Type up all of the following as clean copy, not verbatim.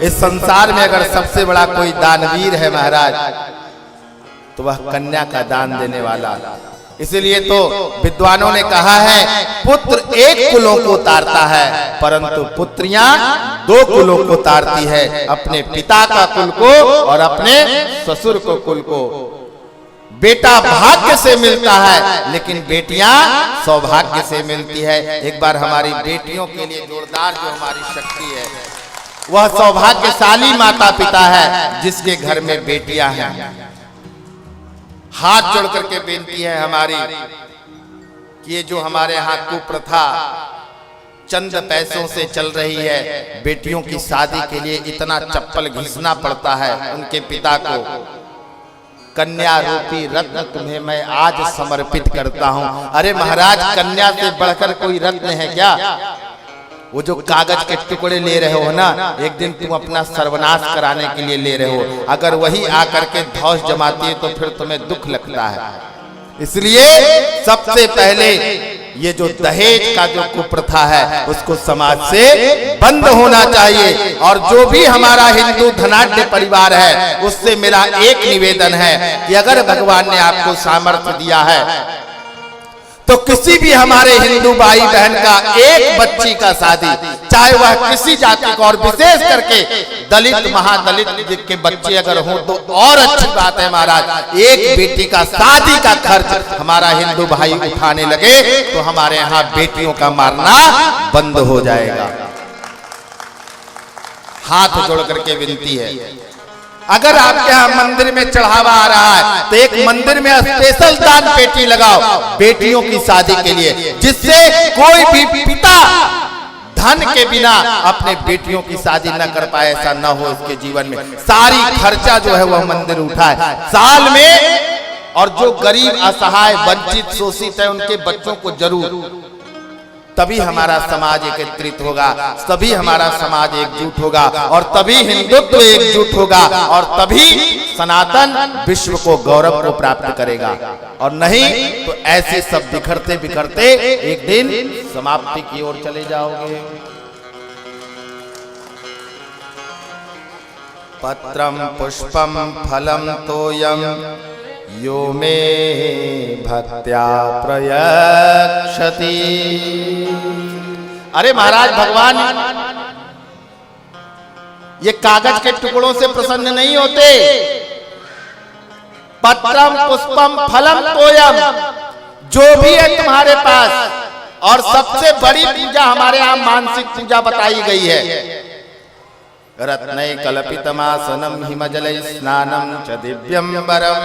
इस संसार में अगर सबसे बड़ा कोई दानवीर है महाराज, तो वह कन्या का दान देने वाला। इसलिए तो विद्वानों ने कहा है, पुत्र एक कुलों को तारता है, परंतु पुत्रियां दो कुलों को तारती है, अपने पिता का कुल को और अपने ससुर को कुल को। बेटा भाग्य से मिलता है, लेकिन बेटियां सौभाग्य से मिलती है। एक बार हमारी बेटियों के लिए जोरदार जो हमारी शक्ति है, वह सौभाग्यशाली माता पिता है जिसके घर में बेटियां हैं। हाथ जोड़ करके बेनती है हमारी कि ये जो हमारे यहाँ कुप्रथा चंद पैसों से चल रही है, बेटियों की शादी के लिए इतना चप्पल घिसना पड़ता है उनके पिता को। कन्या रूपी रत्न तुम्हें मैं आज समर्पित करता हूँ। अरे महाराज, कन्या से बढ़कर कोई रत्न है क्या? वो जो कागज के टुकड़े ले रहे हो ना, एक दिन तुम अपना सर्वनाश कराने के लिए ले रहे हो, अगर वही आकर के धौस जमाती है तो फिर तुम्हें दुख लगता है। इसलिए सबसे पहले ये जो दहेज का जो कुप्रथा है उसको समाज से बंद होना चाहिए। और जो भी हमारा हिंदू धनाढ्य परिवार है, उससे मेरा एक निवेदन है कि अगर भगवान ने आपको सामर्थ्य दिया है तो किसी भी हमारे हिंदू भाई बहन का एक बच्ची का शादी, चाहे वह किसी जाति का, और विशेष करके दलित महादलित के बच्चे अगर हो तो और अच्छी बात है महाराज। एक बेटी का शादी का खर्च हमारा हिंदू भाई उठाने लगे तो हमारे यहाँ बेटियों का मारना बंद हो जाएगा। हाथ जोड़ करके विनती है, अगर आपके यहाँ मंदिर में चढ़ावा आ रहा है तो एक मंदिर में स्पेशल दान पेटी लगाओ बेटियों की शादी के लिए, जिससे कोई भी पिता धन के बिना अपने बेटियों की शादी न कर पाए, ऐसा न हो इसके जीवन में। सारी खर्चा जो है वह मंदिर उठाए साल में, और जो गरीब असहाय वंचित शोषित है उनके बच्चों को जरूर, तभी हमारा समाज एकत्रित होगा, तभी हमारा समाज एकजुट होगा, और तभी हिंदुत्व एकजुट होगा, और तभी सनातन विश्व को गौरव को प्राप्त करेगा। और नहीं तो ऐसे सब बिखरते बिखरते एक दिन समाप्ति की ओर चले जाओगे। पत्रम पुष्पम फलम तोयम यो मे भक्त्या प्रयक्षति। अरे महाराज, भगवान ये कागज के टुकड़ों से प्रसन्न नहीं होते। पत्रम पुष्पम फलम तोयम, जो भी है तुम्हारे पास, और सबसे बड़ी पूजा हमारे यहाँ मानसिक पूजा बताई गई है। रत्नै कल्पितमासनम हिमजलै स्नानम च दिव्यम वरम।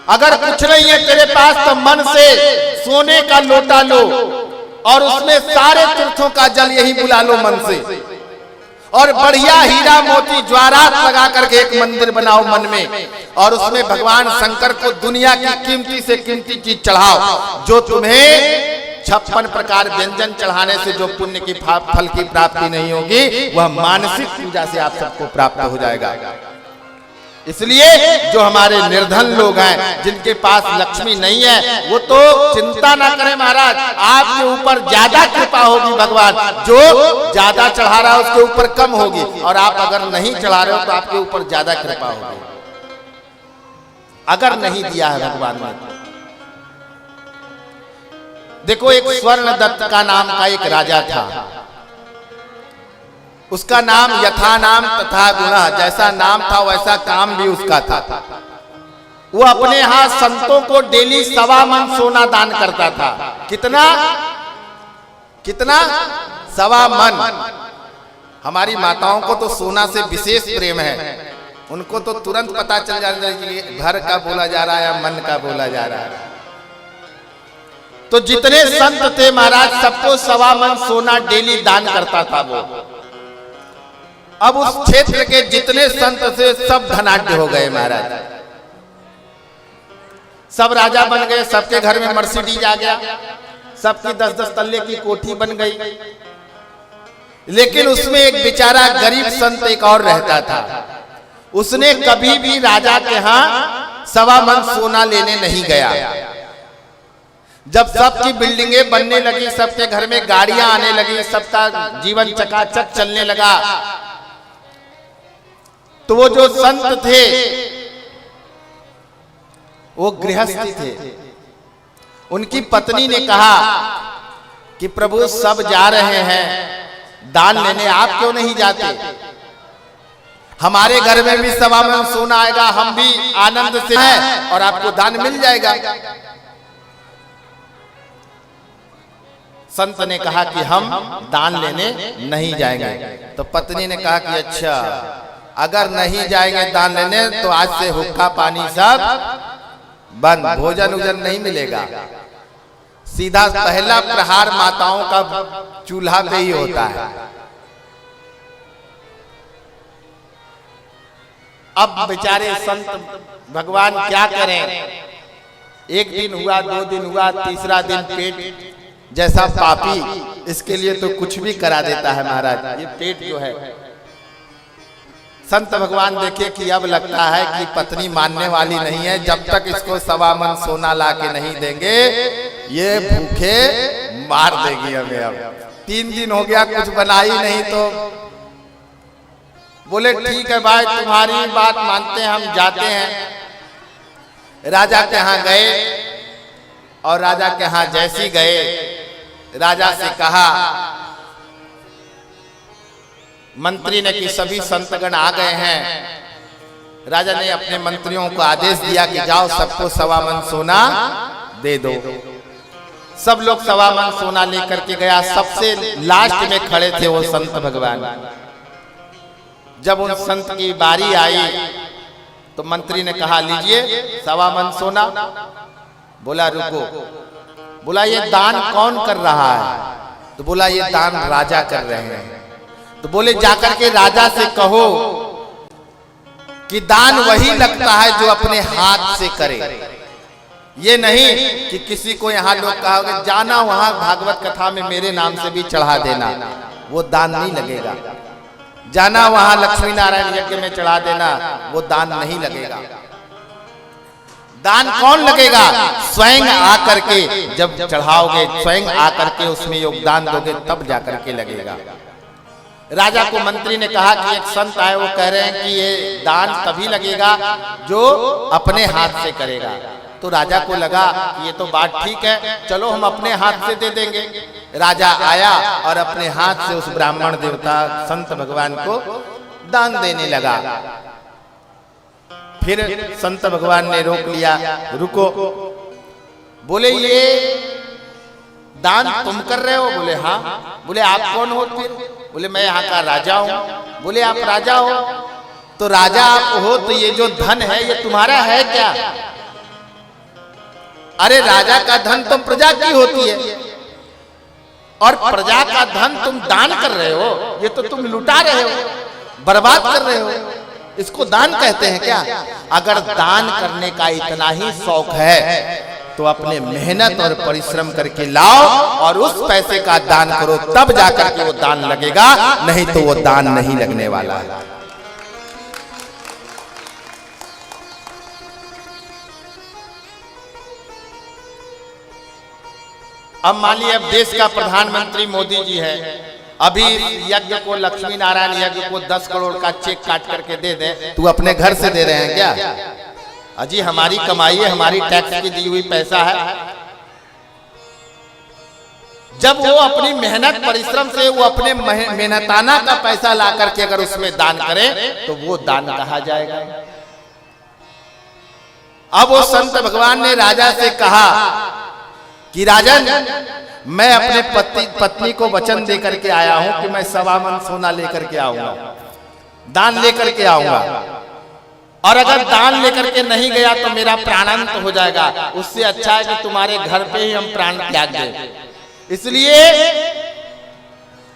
अगर कुछ नहीं है तेरे पास तो मन से सोने का लोटा लो और उसमें सारे तीर्थों का जल यही बुला लो मन से, और बढ़िया हीरा मोती ज्वारात लगा करके एक मंदिर बनाओ मन में, और उसमें भगवान शंकर को दुनिया की कीमती से कीमती चीज चढ़ाओ। जो तुम्हें 56 प्रकार व्यंजन चढ़ाने से जो पुण्य की फल की प्राप्ति नहीं होगी, वह मानसिक पूजा से आप सबको प्राप्त हो जाएगा। इसलिए जो हमारे निर्धन लोग हैं, जिनके पास लक्ष्मी नहीं है, वो तो चिंता ना करें महाराज, आपके ऊपर ज्यादा कृपा होगी। भगवान जो ज्यादा चढ़ा रहा है उसके ऊपर कम होगी, और आप अगर नहीं चढ़ा रहे हो तो आपके ऊपर ज्यादा कृपा होगी। अगर नहीं दिया है भगवान ने, देखो एक स्वर्ण दत्त का नाम का एक राजा था, उसका नाम यथा नाम तथा गुणा, जैसा नाम था वैसा काम भी उसका था। वो अपने यहाँ संतों को डेली 1.25 मन सोना दान करता था। कितना कितना 1.25 मन। हमारी माताओं को तो सोना से विशेष प्रेम है, उनको तो तुरंत पता चल जाता है कि घर का बोला जा रहा है या मन का बोला जा रहा है। तो जितने संत थे महाराज, सबको 1.25 मन सोना डेली दान करता था वो। अब उस क्षेत्र के जितने संत थे सब धनाढ्य हो गए महाराज, सब राजा बन गए, सबके घर में मर्सिडीज आ गया, सबकी 10-10 तल्ले की कोठी बन गई। लेकिन उसमें एक बेचारा गरीब संत एक और रहता था, उसने कभी भी राजा के यहाँ 1.25 मन सोना लेने नहीं गया। जब सबकी बिल्डिंगें बनने लगी, सबके घर में गाड़ियां आने लगी, सबका जीवन चकाचक चलने लगा, तो वो जो संत थे वो गृहस्थी थे। उनकी पत्नी ने कहा कि प्रभु सब जा रहे हैं दान लेने, आप क्यों नहीं जाते? हमारे घर में भी सवा मन सोना आएगा, हम भी आनंद से हैं और आपको दान मिल जाएगा। संत ने कहा कि हम दान लेने नहीं जाएंगे। तो पत्नी ने कहा कि अच्छा, अगर नहीं जाएंगे दान लेने तो आज से हुक्का पानी सब बंद, भोजन उजन नहीं मिलेगा। सीधा पहला प्रहार माताओं का चूल्हा पे ही होता है। अब बेचारे संत भगवान क्या करें, एक दिन हुआ, 2 दिन हुआ, तीसरा दिन पेट जैसा पापी, इसके लिए तो कुछ भी करा देता है महाराज। ये पेट जो है, संत भगवान देखे कि अब लगता है कि पत्नी मानने वाली नहीं है, जब तक इसको सवा मन सोना ला के नहीं देंगे ये भूखे मार देगी हमें। अब 3 दिन हो गया कुछ बना ही नहीं। तो बोले ठीक है भाई, तुम्हारी बात मानते हैं, हम जाते हैं। राजा के यहाँ गए और राजा के यहाँ जैसी गए, राजा से कहा, मंत्री ने कि सभी संतगण आ गए हैं। राजा ने अपने मंत्रियों को आदेश दिया कि जाओ सबको सवा मन सोना दे दो। सब लोग सवा मन सोना लेकर के गया। सबसे लास्ट में खड़े थे वो संत भगवान। जब उन संत की बारी आई तो मंत्री ने कहा लीजिए सवा मन सोना। बोला रुको, बोला ये दान कौन कर रहा है? तो बोला ये दान राजा कर रहे हैं। तो बोले जाकर के राजा से कहो कि दान वही लगता है जो अपने हाथ से करे, ये नहीं कि किसी को यहाँ लोग कहोगे जाना वहां भागवत कथा में मेरे नाम से भी चढ़ा देना, वो दान नहीं लगेगा। जाना वहां लक्ष्मी नारायण यज्ञ में चढ़ा देना, वो दान नहीं लगेगा। दान कौन लगेगा? स्वयं आकर के जब चढ़ाओगे, स्वयं आकर के उसमें योगदान दोगे, तब जाकर के लगेगा। राजा को मंत्री ने कहा कि एक संत आए, वो कह रहे हैं कि ये दान तभी लगेगा जो अपने हाथ से करेगा। तो राजा को लगा कि ये तो बात ठीक है, चलो हम अपने हाथ से दे देंगे। राजा आया और अपने हाथ से उस ब्राह्मण देवता संत भगवान को दान देने लगा। फिर संत भगवान ने रोक लिया, रुको। बोले ये दान तुम कर रहे हो? बोले हाँ। बोले आप कौन हो फिर? बोले मैं यहाँ का राजा हूँ। बोले आप राजा हो? तो राजा आप हो तो ये जो धन है ये तुम्हारा है क्या? अरे राजा का धन तो प्रजा की होती है और प्रजा का धन तुम दान कर रहे हो, ये तो तुम लुटा रहे हो, बर्बाद कर रहे हो। इसको दान कहते हैं क्या? अगर दान करने का इतना ही शौक है तो अपने मेहनत और परिश्रम करके लाओ और उस पैसे का दान करो, तब जाकर के वो दान लगेगा, नहीं तो वो दान नहीं लगने वाला है। अब मान लीजिए अब देश का प्रधानमंत्री मोदी जी है, अभी यज्ञ को, लक्ष्मी नारायण यज्ञ को 10 करोड़ का चेक काट करके दे दे, तू अपने घर से दे रहे हैं क्या? अजी हमारी कमाई है, हमारी टैक्स की दी हुई पैसा है। जब वो अपनी मेहनत परिश्रम से वो अपने मेहनताना का पैसा ला करके अगर उसमें दान करे तो वो दान कहा जाएगा। अब वो संत भगवान ने राजा से कहा कि राजन, मैं अपने पत्नी को वचन दे करके आया हूं कि मैं सवा मन सोना लेकर के आऊंगा, दान लेकर के आऊंगा, और अगर दान लेकर के नहीं गया तो मेरा प्राणांत हो जाएगा। उससे अच्छा है कि तुम्हारे घर पे ही हम प्राण त्याग दें। इसलिए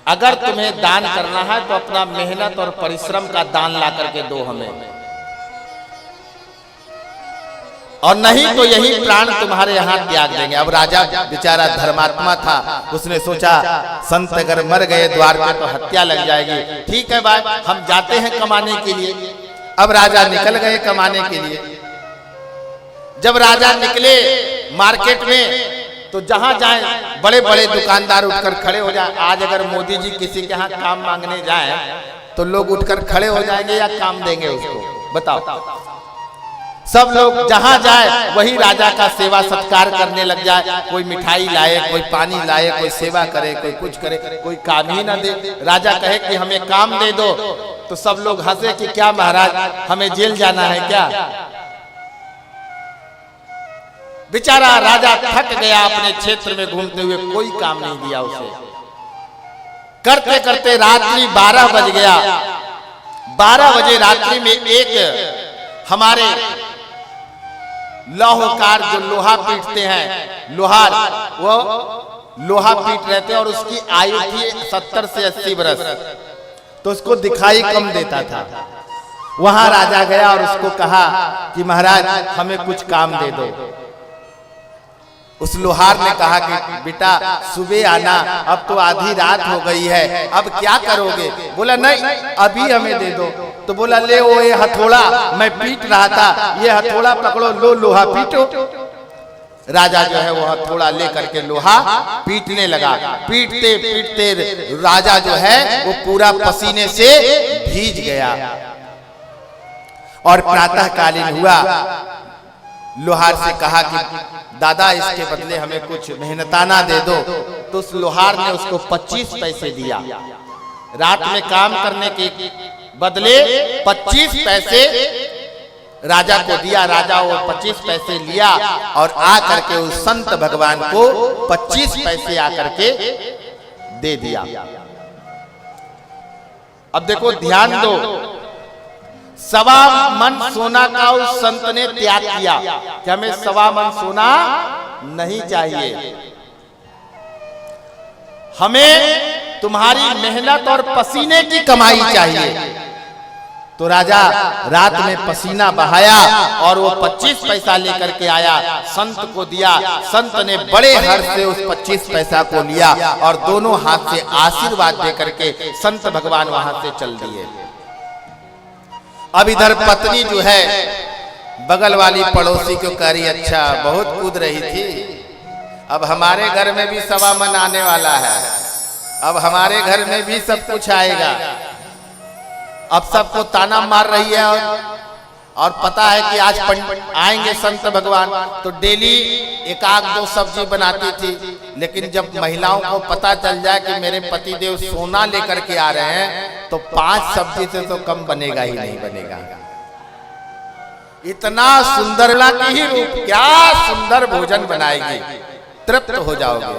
अगर तुम्हें दान करना है तो अपना मेहनत और परिश्रम का दान ला करके दो हमें, और नहीं तो यही प्राण तुम्हारे यहाँ त्याग देंगे। अब राजा बेचारा धर्मात्मा था, उसने सोचा संत अगर मर गए द्वार पे तो हत्या लग जाएगी, ठीक है भाई हम जाते हैं कमाने के लिए। अब राजा निकल गए कमाने के लिए। जब राजा निकले मार्केट में तो जहां जाए बड़े बड़े दुकानदार उठकर खड़े हो जाए। आज अगर मोदी जी किसी के यहाँ काम मांगने जाए तो लोग उठकर खड़े हो जाएंगे या काम देंगे उसको? बताओ। सब लोग जहां जाए वही राजा का सेवा सत्कार करने लग जाए। कोई मिठाई लाए, कोई पानी लाए, कोई सेवा करे, कोई कुछ करे, कोई काम ही ना दे। राजा कहे कि हमें काम दे दो तो सब लोग हंसे कि क्या महाराज हमें जेल जाना है क्या? बेचारा राजा थक गया अपने क्षेत्र में घूमते हुए, कोई काम नहीं दिया उसे। करते करते रात्रि 12 बज गया। 12 बजे रात्रि में एक हमारे लोहाकार जो लोहा पीटते हैं, लोहार, वो लोहा पीट रहे थे और उसकी आयु थी 70 से 80 बरस, तो उसको दिखाई कम देता था। वहां राजा गया और उसको कहा कि महाराज हमें कुछ काम दे दो। उस लोहार ने कहा कि बेटा सुबह आना, अब तो आधी रात हो गई है, अब क्या करोगे? बोला नहीं अभी हमें दे दो। तो बोला ले वो ये हथौड़ा मैं पीट रहा था, ये हथौड़ा पकड़ो, लो लोहा पीटो। राजा जो है वो हथौड़ा लेकर के लोहा पीटने लगा। पीटते पीटते राजा जो है वो पूरा पसीने से भीज गया। और प्रातःकालीन हुआ, लोहार से कहा कि दादा इसके बदले हमें कुछ मेहनताना दे दो। तो उस लोहार ने उसको 25 पैसे दिया। रात में काम करने के बदले 25 पैसे राजा को दिया। राजा वो 25 पैसे लिया और आ करके उस संत भगवान को 25 पैसे आकर के दे दिया। अब देखो ध्यान दो, 1.25 मन सोना का उस संत ने त्याग किया कि हमें 1.25 मन सोना नहीं चाहिए, हमें तुम्हारी मेहनत और पसीने की कमाई चाहिए। तो राजा रात में पसीना बहाया और वो 25 पैसा लेकर के आया, संत को दिया। संत ने बड़े हर्ष से उस 25 पैसा को लिया और दोनों हाथ से आशीर्वाद देकर के संत भगवान वहां से चल दिए। अब इधर पत्नी जो है बगल वाली पड़ोसी को कह रही अच्छा बहुत कूद रही थी, अब हमारे घर में भी 1.25 मन आने वाला है, अब हमारे घर में भी सब कुछ आएगा। अब सबको ताना मार रही है और पता है कि आज आएंगे संत भगवान, तो डेली 1-2 सब्जी बनाती थी। लेकिन जब महिलाओं को पता चल जाए कि मेरे पति देव सोना लेकर के आ रहे हैं तो 5 सब्जी से तो कम बनेगा ही नहीं बनेगा। इतना सुंदर की ही रूप, क्या सुंदर भोजन बनाएगी, तृप्त हो जाओगे।